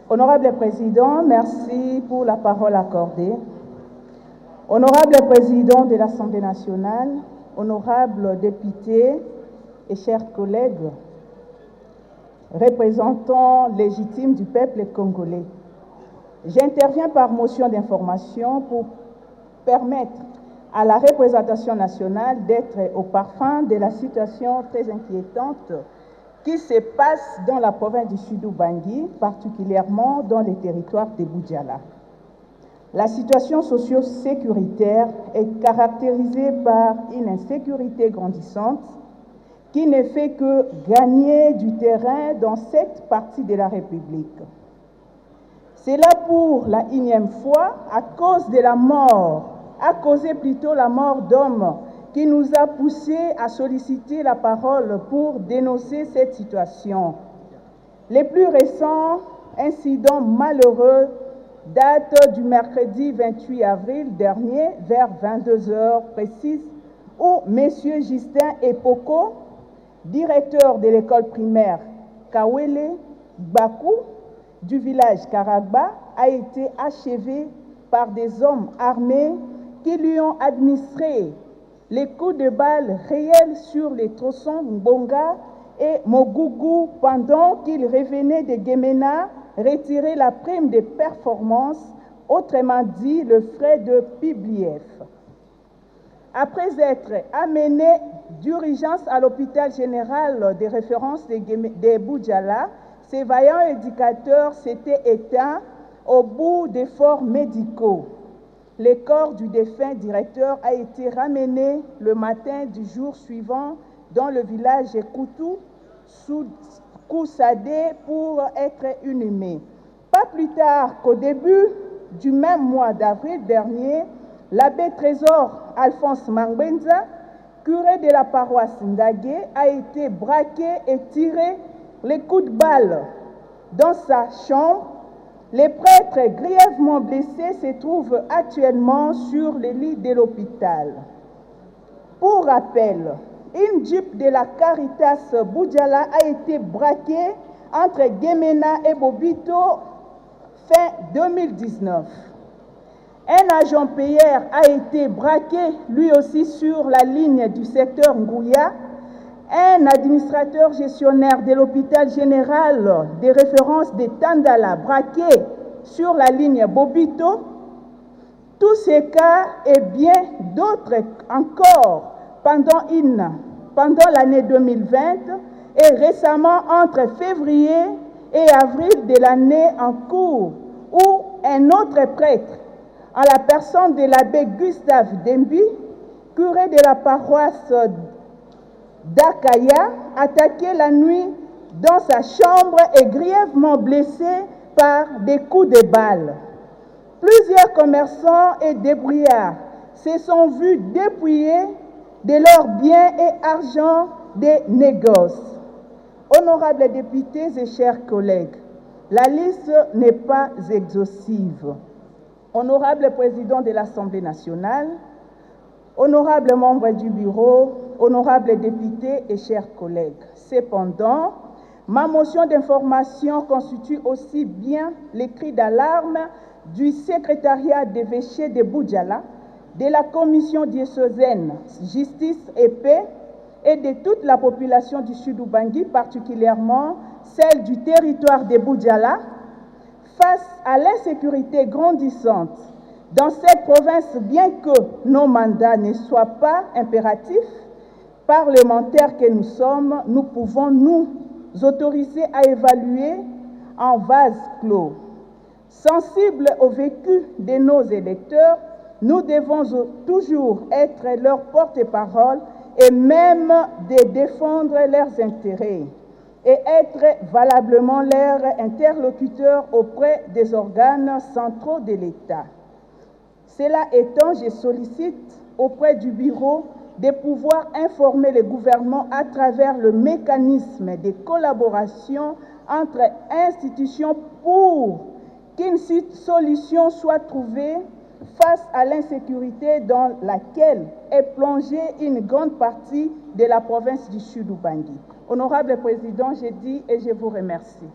Honorable Président, merci pour la parole accordée. Honorable Président de l'Assemblée nationale, honorables députés et chers collègues, représentants légitimes du peuple congolais, j'interviens par motion d'information pour permettre à la représentation nationale d'être au parfum de la situation très inquiétante qui se passe dans la province du Sud-Ubangi, particulièrement dans les territoires de Boudjala. La situation socio-sécuritaire est caractérisée par une insécurité grandissante qui ne fait que gagner du terrain dans cette partie de la République. C'est là pour la énième fois, à cause de la mort, a causé plutôt la mort d'hommes qui nous a poussé à solliciter la parole pour dénoncer cette situation. Les plus récents incidents malheureux datent du mercredi 28 avril dernier, vers 22 heures précises, où M. Justin Epoko, directeur de l'école primaire Kawele Bakou du village Karagba, a été achevé par des hommes armés qui lui ont administré les coups de balle réels sur les tronçons Mbonga et Mogougou pendant qu'il revenait de Gemena retirer la prime de performance, autrement dit le frais de PIBLIF. Après être amené d'urgence à l'hôpital général de référence de Boudjala, ces vaillants éducateurs s'étaient éteints au bout d'efforts médicaux. Le corps du défunt directeur a été ramené le matin du jour suivant dans le village Koutou, sous Koussadé, pour être inhumé. Pas plus tard qu'au début du même mois d'avril dernier, l'abbé Trésor Alphonse Mangbenza, curé de la paroisse Ndagé, a été braqué et tiré les coups de balle dans sa chambre. Les prêtres grièvement blessés se trouvent actuellement sur le lit de l'hôpital. Pour rappel, une jeep de la Caritas Boudjala a été braquée entre Gemena et Bobito fin 2019. Un agent PR a été braqué lui aussi sur la ligne du secteur Ngouya. Un administrateur gestionnaire de l'hôpital général de référence de Tandala braqué sur la ligne Bobito. Tous ces cas et bien d'autres encore pendant l'année 2020 et récemment entre février et avril de l'année en cours, où un autre prêtre, en la personne de l'abbé Gustave Dembi, curé de la paroisse d'Akaya, attaqué la nuit dans sa chambre et grièvement blessé par des coups de balle. Plusieurs commerçants et débrouillards se sont vus dépouillés de leurs biens et argent des négoces. Honorables députés et chers collègues, la liste n'est pas exhaustive. Honorable Président de l'Assemblée nationale, honorables membres du bureau, honorables députés et chers collègues, cependant, ma motion d'information constitue aussi bien les cris d'alarme du secrétariat d'évêché de Boudjala, de la commission diocésaine Justice et Paix et de toute la population du Sud-Ubangi, particulièrement celle du territoire de Boudjala, face à l'insécurité grandissante dans cette province, bien que nos mandats ne soient pas impératifs, parlementaires que nous sommes, nous pouvons nous autoriser à évaluer en vase clos. Sensibles au vécu de nos électeurs, nous devons toujours être leur porte-parole et même de défendre leurs intérêts et être valablement leur interlocuteur auprès des organes centraux de l'État. Cela étant, je sollicite auprès du bureau de pouvoir informer le gouvernement à travers le mécanisme de collaboration entre institutions pour qu'une solution soit trouvée face à l'insécurité dans laquelle est plongée une grande partie de la province du Sud-Ubangi. Honorable Président, je dis et je vous remercie.